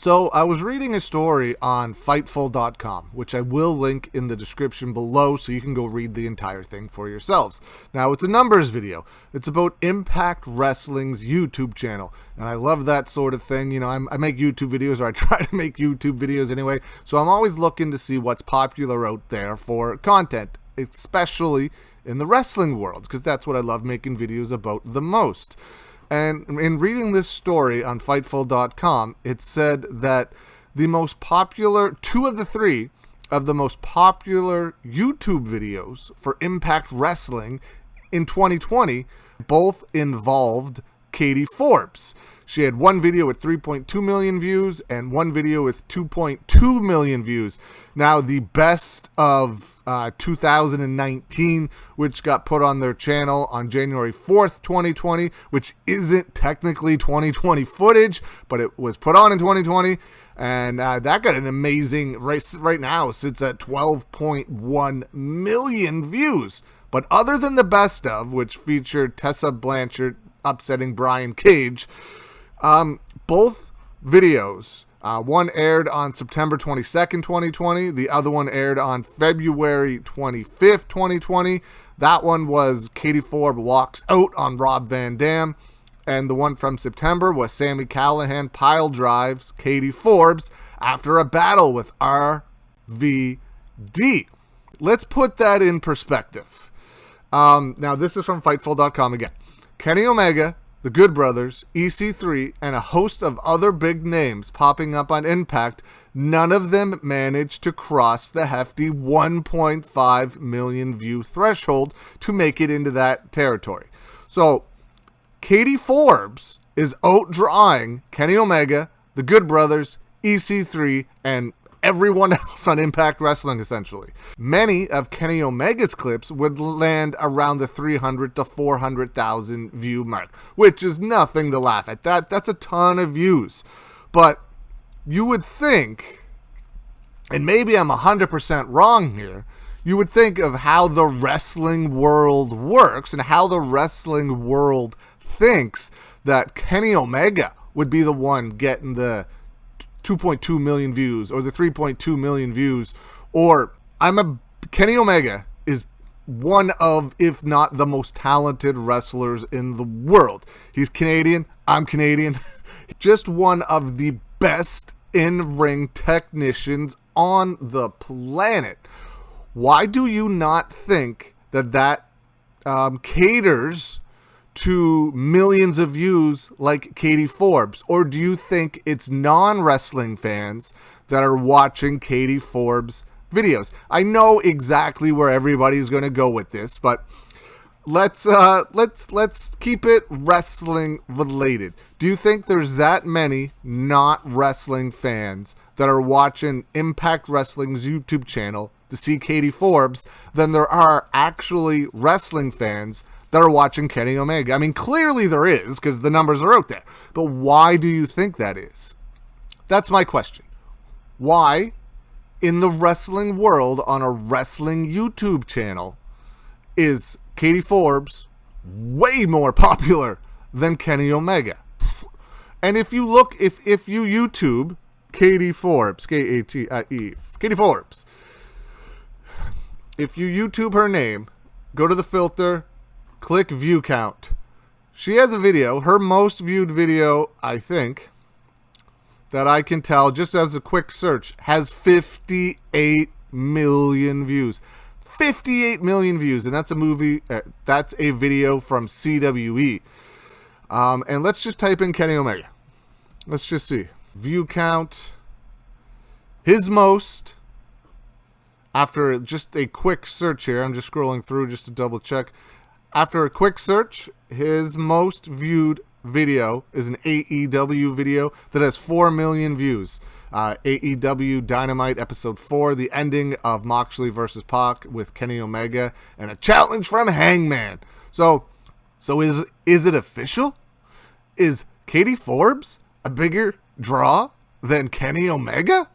So I was reading a story on Fightful.com, which I will link in the description below so you can go read the entire thing for yourselves. Now, it's a numbers video. It's about Impact Wrestling's YouTube channel, and I love that sort of thing. You know, I make YouTube videos, or I try to make YouTube videos anyway, so I'm always looking to see what's popular out there for content, especially in the wrestling world, because that's what I love making videos about the most. And in reading this story on Fightful.com, it said that the most popular, two of the three of the most popular YouTube videos for Impact Wrestling in 2020 both involved Katie Forbes. She had one video with 3.2 million views and one video with 2.2 million views. Now, the best of 2019, which got put on their channel on January 4th, 2020, which isn't technically 2020 footage, but it was put on in 2020. And that got an amazing, right now, sits at 12.1 million views. But other than the best of, which featured Tessa Blanchard upsetting Brian Cage, both videos, one aired on September 22nd, 2020. The other one aired on February 25th, 2020. That one was Katie Forbes walks out on Rob Van Dam. And the one from September was Sami Callihan pile drives Katie Forbes after a battle with RVD. Let's put that in perspective. Now, this is from Fightful.com again. Kenny Omega, the Good Brothers, EC3, and a host of other big names popping up on Impact, none of them managed to cross the hefty 1.5 million view threshold to make it into that territory. So, Katie Forbes is outdrawing Kenny Omega, the Good Brothers, EC3, and everyone else on Impact Wrestling, essentially. Many of Kenny Omega's clips would land around the 300 to 400,000 view mark, which is nothing to laugh at. That's a ton of views. But you would think, and maybe I'm 100% wrong here, you would think of how the wrestling world works and how the wrestling world thinks that Kenny Omega would be the one getting the 2.2 million views or the 3.2 million views, or Kenny Omega is one of, if not the most talented wrestlers in the world. He's Canadian, I'm Canadian. Just one of the best in-ring technicians on the planet. Why do you not think that caters to millions of views like Katie Forbes? Or do you think it's non-wrestling fans that are watching Katie Forbes videos? I know exactly where everybody's going to go with this, but let's keep it wrestling related. Do you think there's that many not wrestling fans that are watching Impact Wrestling's YouTube channel to see Katie Forbes than there are actually wrestling fans that are watching Kenny Omega? I mean, clearly there is, because the numbers are out there. But why do you think that is? That's my question. Why, in the wrestling world, on a wrestling YouTube channel, is Katie Forbes way more popular than Kenny Omega? And if you look, if you YouTube Katie Forbes, Katie Forbes, if you YouTube her name, go to the filter, click view count. She has a video, her most viewed video, I think, that I can tell just as a quick search, has 58 million views. 58 million views, and that's a video from CWE. And let's just type in Kenny Omega. Let's just see. View count. His most, after just a quick search here, I'm just scrolling through just to double check. After a quick search, his most viewed video is an AEW video that has 4 million views. AEW Dynamite Episode 4, the ending of Moxley versus Pac with Kenny Omega, and a challenge from Hangman. So is it official? Is Katie Forbes a bigger draw than Kenny Omega?